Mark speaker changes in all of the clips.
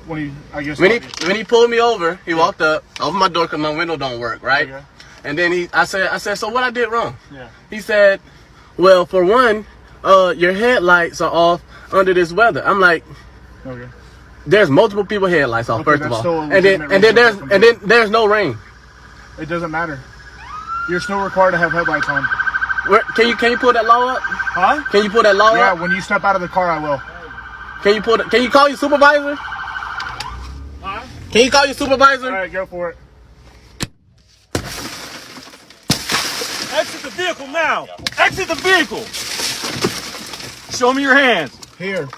Speaker 1: When he pulled me over, he walked up, opened my door because my window don't work, right? Okay. And then I said, so what I did wrong? Yeah. He said, well, for one, your headlights are off under this weather. I'm like, okay. There's multiple people headlights off, first of all, and then there's no rain.
Speaker 2: It doesn't matter. You're still required to have headlights on.
Speaker 1: Can you pull that law up?
Speaker 2: Huh?
Speaker 1: Can you pull that law up?
Speaker 2: Yeah, when you step out of the car, I will.
Speaker 1: Can you call your supervisor? Huh? Can you call your supervisor?
Speaker 2: All right, go for it.
Speaker 3: Exit the vehicle now. Exit the vehicle. Show me your hands.
Speaker 2: Here.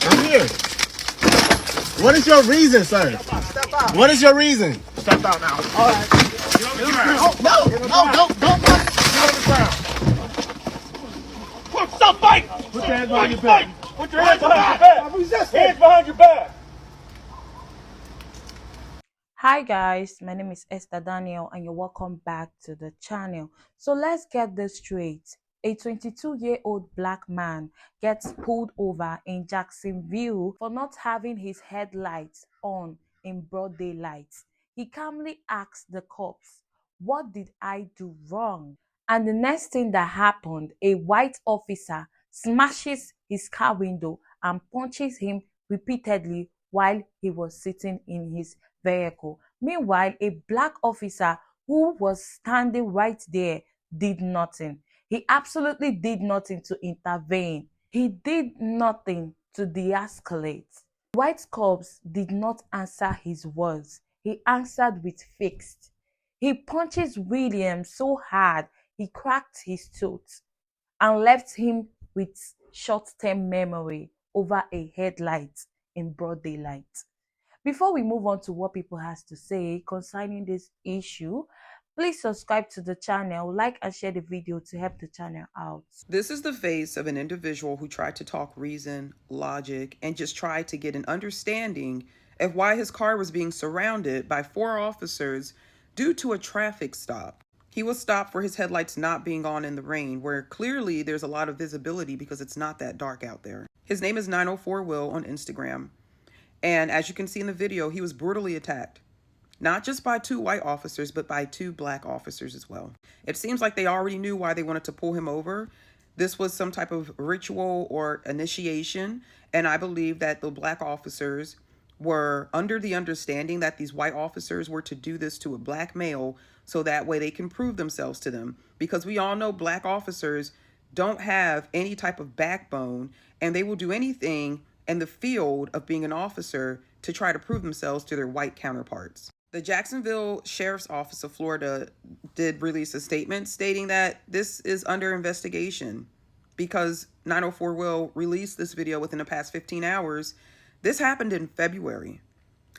Speaker 1: I'm here. What is your reason, sir?
Speaker 2: Step out.
Speaker 1: What is your reason?
Speaker 2: Step out now.
Speaker 1: All right.
Speaker 2: Get on the ground.
Speaker 1: Don't.
Speaker 2: Get on the ground.
Speaker 3: Stop fighting.
Speaker 2: Put your hands behind your back.
Speaker 3: Put your hands behind your back. Hands behind your back.
Speaker 4: Hi guys, my name is Esther Daniel and you're welcome back to the channel. So let's get this straight. A 22-year-old black man gets pulled over in Jacksonville for not having his headlights on in broad daylight. He calmly asks the cops, "What did I do wrong?" And the next thing that happened, a white officer smashes his car window and punches him repeatedly while he was sitting in his vehicle. Meanwhile, a black officer who was standing right there did nothing. He absolutely did nothing to intervene. He did nothing to de-escalate. White cops did not answer his words. He answered with fixed. He punches William so hard he cracked his tooth and left him with short-term memory over a headlight in broad daylight. Before we move on to what people has to say concerning this issue, please subscribe to the channel, like and share the video to help the channel out.
Speaker 5: This is the face of an individual who tried to talk reason, logic, and just tried to get an understanding of why his car was being surrounded by 4 officers due to a traffic stop. He was stopped for his headlights not being on in the rain, where clearly there's a lot of visibility because it's not that dark out there. His name is 904 Will on Instagram. And as you can see in the video, he was brutally attacked. Not just by 2 white officers, but by 2 black officers as well. It seems like they already knew why they wanted to pull him over. This was some type of ritual or initiation. And I believe that the black officers were under the understanding that these white officers were to do this to a black male so that way they can prove themselves to them. Because we all know black officers don't have any type of backbone and they will do anything in the field of being an officer to try to prove themselves to their white counterparts. The Jacksonville Sheriff's Office of Florida did release a statement stating that this is under investigation because 904 Will released this video within the past 15 hours. This happened in February.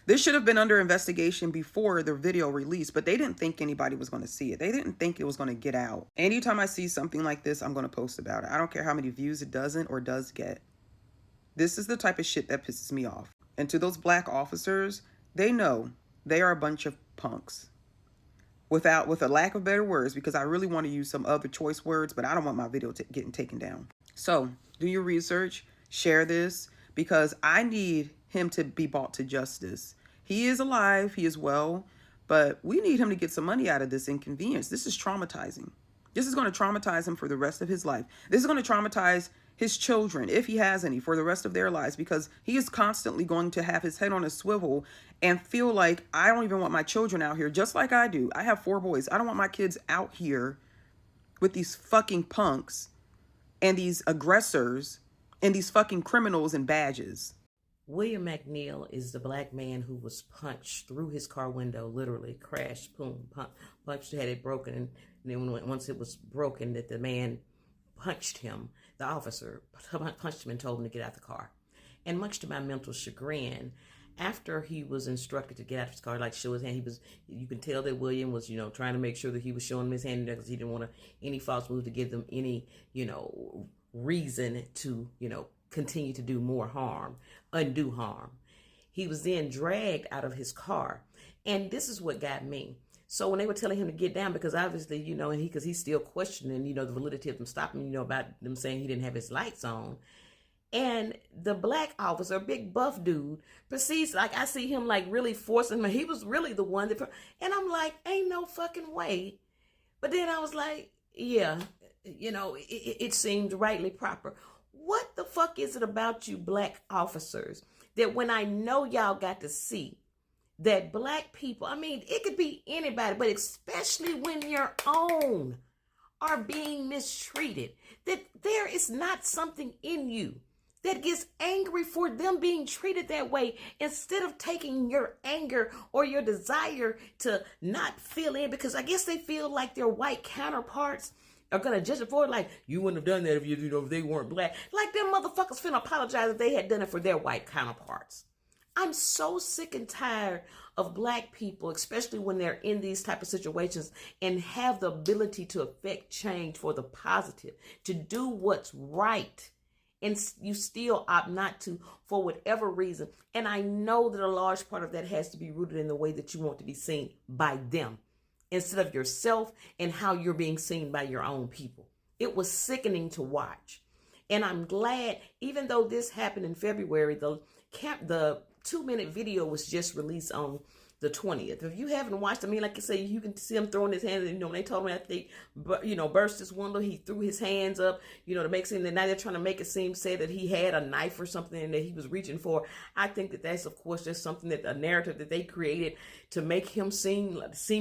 Speaker 5: This should have been under investigation before the video released, but they didn't think anybody was going to see it. They didn't think it was going to get out. Anytime I see something like this, I'm going to post about it. I don't care how many views it doesn't or does get. This is the type of shit that pisses me off. And to those black officers, they know they are a bunch of punks. With a lack of better words, because I really want to use some other choice words, but I don't want my video getting taken down. So do your research, share this, because I need him to be brought to justice. He is alive, he is well, but we need him to get some money out of this inconvenience. This is traumatizing. This is going to traumatize him for the rest of his life. This is going to traumatize his children, if he has any, for the rest of their lives, because he is constantly going to have his head on a swivel and feel like, I don't even want my children out here, just like I do. I have 4 boys. I don't want my kids out here with these fucking punks and these aggressors and these fucking criminals and badges.
Speaker 6: William Mcneil is the black man who was punched through his car window, literally crashed, boom, punched, had it broken, and then once it was broken, that the man punched him. The officer punched him and told him to get out of the car. And much to my mental chagrin, after he was instructed to get out of his car, like show his hand, you can tell that William was, trying to make sure that he was showing him his hand because he didn't want any false move to give them any, reason to, continue to do more harm, undo harm. He was then dragged out of his car. And this is what got me. So when they were telling him to get down, because obviously, you know, and because he's still questioning, you know, the validity of them stopping, you know, about them saying he didn't have his lights on. And the black officer, big buff dude, proceeds, like, I see him like really forcing him. He was really the one that, and I'm like, ain't no fucking way. But then I was like, yeah, you know, it seemed rightly proper. What the fuck is it about you black officers that when I know y'all got to see that black people, I mean, it could be anybody, but especially when your own are being mistreated, that there is not something in you that gets angry for them being treated that way, instead of taking your anger or your desire to not feel in, because I guess they feel like their white counterparts are gonna judge it for it, like, you wouldn't have done that if you know, if they weren't black. Like, them motherfuckers finna apologize if they had done it for their white counterparts. I'm so sick and tired of black people, especially when they're in these type of situations and have the ability to affect change for the positive, to do what's right, and you still opt not to for whatever reason. And I know that a large part of that has to be rooted in the way that you want to be seen by them, instead of yourself and how you're being seen by your own people. It was sickening to watch. And I'm glad, even though this happened in February, the 2-minute video was just released on the 20th. If you haven't watched, I mean, like I say, you can see him throwing his hands. You know, when they told him after they, you know, burst his window, he threw his hands up, you know, to make it seem that now they're trying to make it seem, say that he had a knife or something that he was reaching for. I think that that's, of course, just something that a narrative that they created to make him seem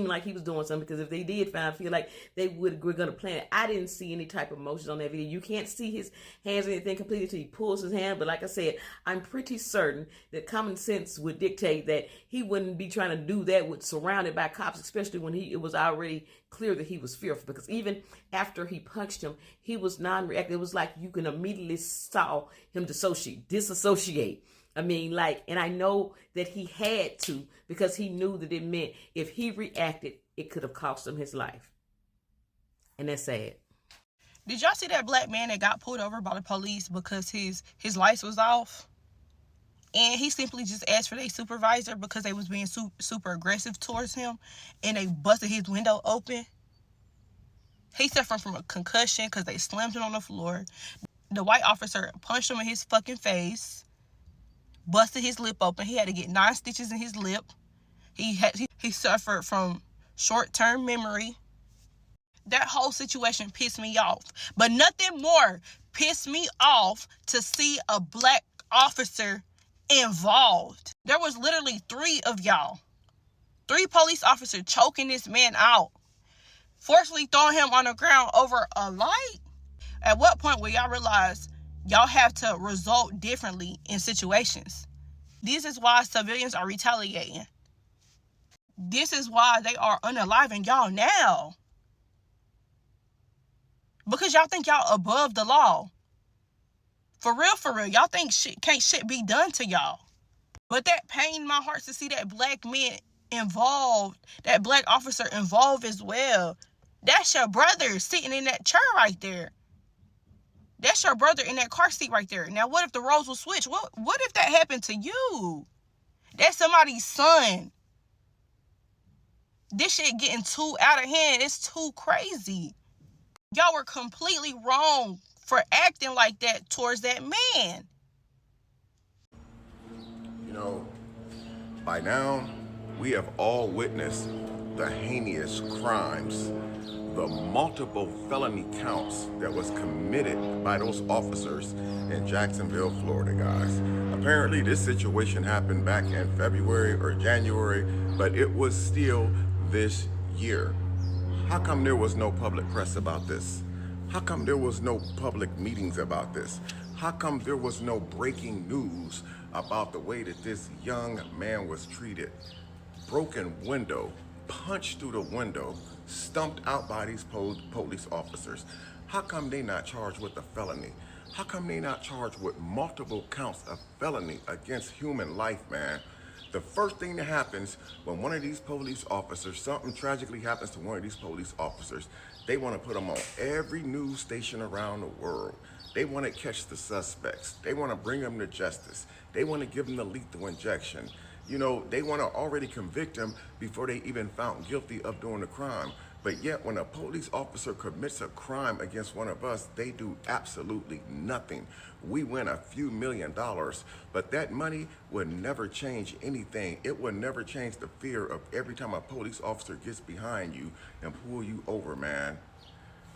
Speaker 6: like he was doing something. Because if they did feel like they were going to plan it. I didn't see any type of emotions on that video. You can't see his hands or anything completely until he pulls his hand. But like I said, I'm pretty certain that common sense would dictate that he wouldn't be trying to do that with surrounded by cops, especially when it was already clear that he was fearful. Because even after he punched him, he was non-reactive. It was like you can immediately saw him disassociate. I mean, like, and I know that he had to, because he knew that it meant if he reacted, it could have cost him his life. And that's sad.
Speaker 7: Did y'all see that black man that got pulled over by the police because his lights was off? And he simply just asked for their supervisor because they was being super aggressive towards him, and they busted his window open. He suffered from a concussion because they slammed him on the floor. The white officer punched him in his fucking face, busted his lip open. He had to get 9 stitches in his lip. He suffered from short-term memory. That whole situation pissed me off. But nothing more pissed me off to see a black officer involved. There was literally 3 of y'all. 3 police officers choking this man out, forcefully throwing him on the ground over a light. At what point will y'all realize y'all have to result differently in situations? This is why civilians are retaliating. This is why they are unaliving y'all now. Because y'all think y'all above the law. For real, y'all think can't shit be done to y'all. But that pained my heart to see that black man involved, that black officer involved as well. That's your brother sitting in that chair right there. That's your brother in that car seat right there. Now, what if the roles will switch? What if that happened to you? That's somebody's son. This shit getting too out of hand. It's too crazy. Y'all were completely wrong for acting like that towards that man.
Speaker 8: You know, by now, we have all witnessed the heinous crimes, the multiple felony counts that was committed by those officers in Jacksonville, Florida, guys. Apparently, this situation happened back in February or January, but it was still this year. How come there was no public press about this? How come there was no public meetings about this? How come there was no breaking news about the way that this young man was treated? Broken window, punched through the window, stumped out by these police officers. How come they not charged with a felony? How come they not charged with multiple counts of felony against human life, man? The first thing that happens when one of these police officers, something tragically happens to one of these police officers, they want to put them on every news station around the world. They want to catch the suspects. They want to bring them to justice. They want to give them the lethal injection. You know, they want to already convict him before they even found guilty of doing the crime. But yet, when a police officer commits a crime against one of us, they do absolutely nothing. We win a few $1,000,000, but that money would never change anything. It would never change the fear of every time a police officer gets behind you and pull you over, man.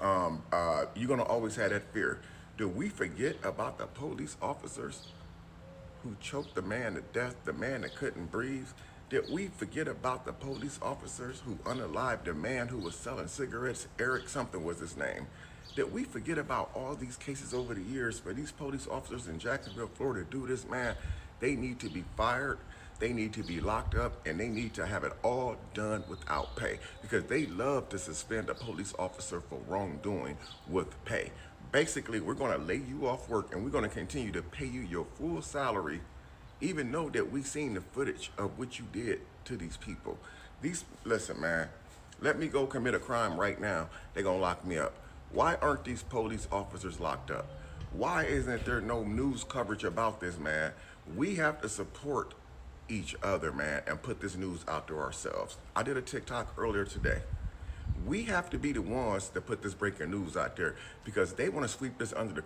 Speaker 8: You're gonna always have that fear. Do we forget about the police officers who choked the man to death, the man that couldn't breathe? Did we forget about the police officers who unalived the man who was selling cigarettes? Eric something was his name. Did we forget about all these cases over the years for these police officers in Jacksonville, Florida to do this, man? They need to be fired, they need to be locked up, and they need to have it all done without pay, because they love to suspend a police officer for wrongdoing with pay. Basically, we're gonna lay you off work and we're gonna continue to pay you your full salary, even though that we seen the footage of what you did to these people. Listen, man, let me go commit a crime right now. They're gonna lock me up. Why aren't these police officers locked up? Why isn't there no news coverage about this, man? We have to support each other, man, and put this news out there ourselves. I did a TikTok earlier today. We have to be the ones that put this breaking news out there, because they want to sweep this under the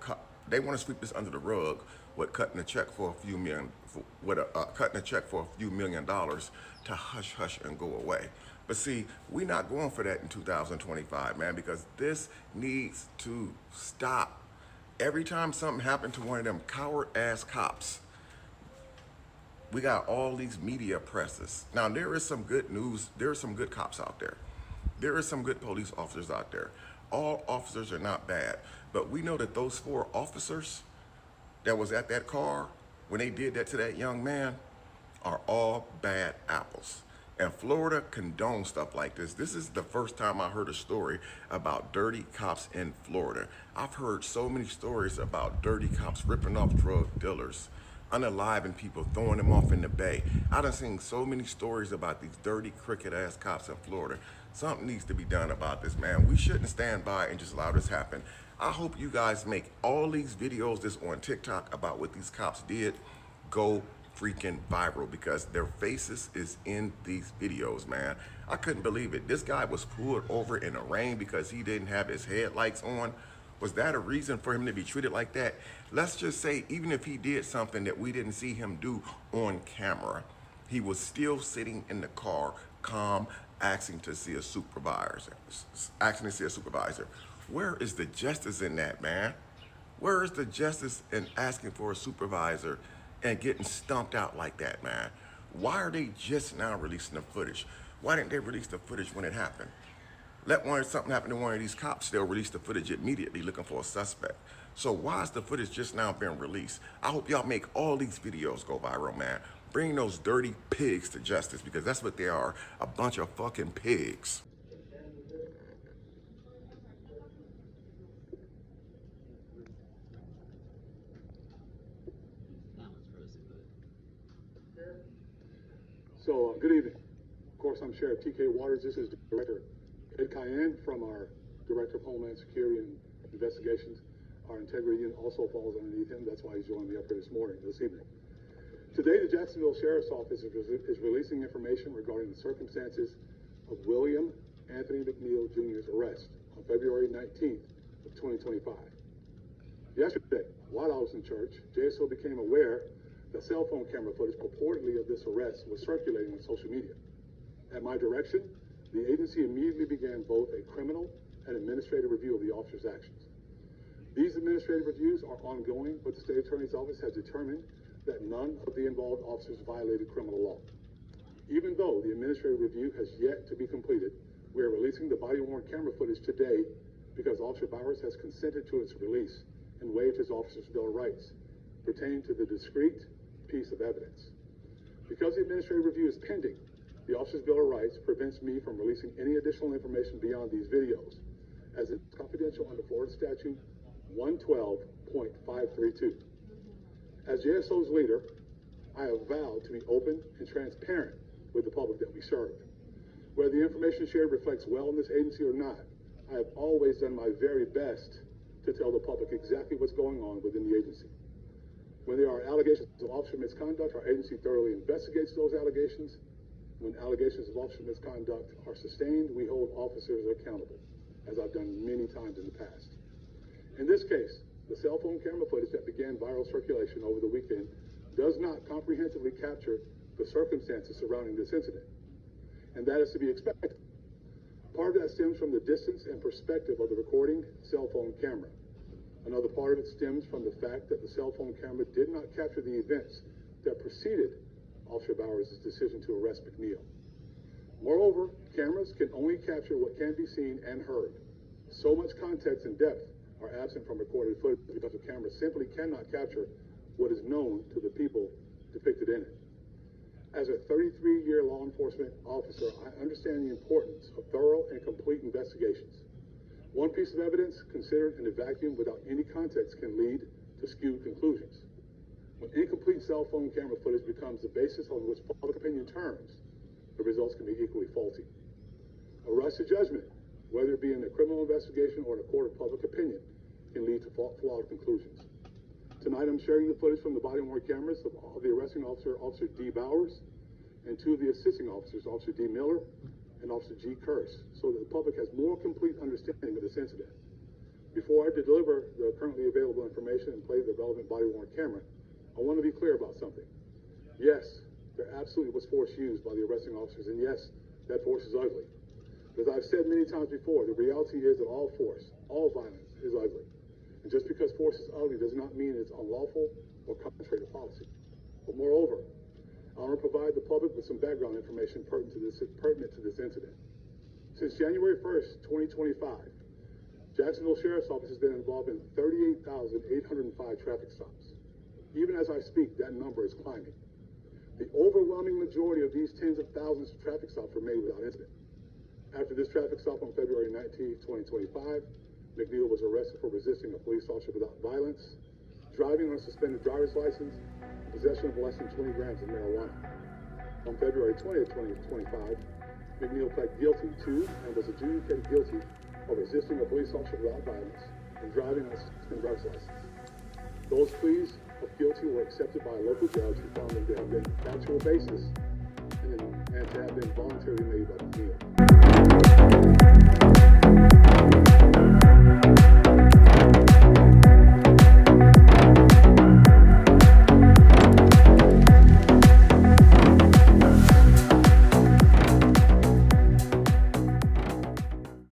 Speaker 8: rug with cutting a check for a few $1,000,000 to hush hush and go away. But see, we're not going for that in 2025, man, because this needs to stop. Every time something happened to one of them coward ass cops, we got all these media presses. Now, there is some good news. There are some good cops out there. There are some good police officers out there. All officers are not bad. But we know that those 4 officers that was at that car when they did that to that young man are all bad apples. And Florida condones stuff like this. This is the first time I heard a story about dirty cops in Florida. I've heard so many stories about dirty cops ripping off drug dealers, unaliving people, throwing them off in the bay. I done seen so many stories about these dirty, crooked-ass cops in Florida. Something needs to be done about this, man. We shouldn't stand by and just allow this happen. I hope you guys make all these videos that's on TikTok about what these cops did go freaking viral, because their faces is in these videos, man. I couldn't believe it. This guy was pulled over in the rain because he didn't have his headlights on. Was that a reason for him to be treated like that? Let's just say, even if he did something that we didn't see him do on camera, he was still sitting in the car, calm, asking to see a supervisor. Where is the justice in that, man? Where is the justice in asking for a supervisor and getting stumped out like that, man? Why are they just now releasing the footage? Why didn't they release the footage when it happened? Something happen to one of these cops, they'll release the footage immediately looking for a suspect. So why is the footage just now being released? I hope y'all make all these videos go viral, man. Bring those dirty pigs to justice, because that's what they are, a bunch of fucking pigs.
Speaker 9: So, good evening. Of course, I'm Sheriff T.K. Waters. This is Director Ed Cayenne from our Director of Homeland Security and Investigations. Our integrity unit also falls underneath him. That's why he's joining me up here this evening. Today, the Jacksonville Sheriff's Office is releasing information regarding the circumstances of William Anthony Mcneil Jr.'s arrest on February 19th of 2025. Yesterday, while I was in church, JSO became aware that cell phone camera footage purportedly of this arrest was circulating on social media. At my direction, the agency immediately began both a criminal and administrative review of the officer's actions. These administrative reviews are ongoing, but the State Attorney's Office has determined that none of the involved officers violated criminal law. Even though the administrative review has yet to be completed, we are releasing the body-worn camera footage today because Officer Bowers has consented to its release and waived his officer's Bill of Rights pertaining to the discrete piece of evidence. Because the administrative review is pending, the Officer's Bill of Rights prevents me from releasing any additional information beyond these videos, as it's confidential under Florida Statute 112.532. As JSO's leader, I have vowed to be open and transparent with the public that we serve. Whether the information shared reflects well in this agency or not, I have always done my very best to tell the public exactly what's going on within the agency. When there are allegations of officer misconduct, our agency thoroughly investigates those allegations. When allegations of officer misconduct are sustained, we hold officers accountable, as I've done many times in the past. In this case, the cell phone camera footage that began viral circulation over the weekend does not comprehensively capture the circumstances surrounding this incident, and that is to be expected. Part of that stems from the distance and perspective of the recording cell phone camera. Another part of it stems from the fact that the cell phone camera did not capture the events that preceded Officer Bowers' decision to arrest Mcneil. Moreover, cameras can only capture what can be seen and heard. So much context and depth are absent from recorded footage because the camera simply cannot capture what is known to the people depicted in it. As a 33-year law enforcement officer, I understand the importance of thorough and complete investigations. One piece of evidence considered in a vacuum without any context can lead to skewed conclusions. When incomplete cell phone camera footage becomes the basis on which public opinion turns, the results can be equally faulty. A rush to judgment, whether it be in a criminal investigation or in a court of public opinion, can lead to flawed conclusions. Tonight I'm sharing the footage from the body-worn cameras of the arresting officer, Officer D. Bowers, and two of the assisting officers, Officer D. Miller and Officer G. Curse, so that the public has more complete understanding of this incident. Before I deliver the currently available information and play the relevant body-worn camera, I want to be clear about something. Yes, there absolutely was force used by the arresting officers, and yes, that force is ugly. As I've said many times before, the reality is that all force, all violence is ugly. And just because force is ugly does not mean it's unlawful or contrary to policy. But moreover, I want to provide the public with some background information pertinent to this incident. Since January 1st, 2025, Jacksonville Sheriff's Office has been involved in 38,805 traffic stops. Even as I speak, that number is climbing. The overwhelming majority of these tens of thousands of traffic stops were made without incident. After this traffic stop on February 19, 2025, Mcneil was arrested for resisting a police officer without violence, driving on a suspended driver's license, and possession of less than 20 grams of marijuana. On February 20, 2025, Mcneil pled guilty to and was adjudicated guilty of resisting a police officer without violence and driving on a suspended driver's license. Those pleas of guilty were accepted by a local judge who found them to have been factual basis and to have been voluntarily made by Mcneil.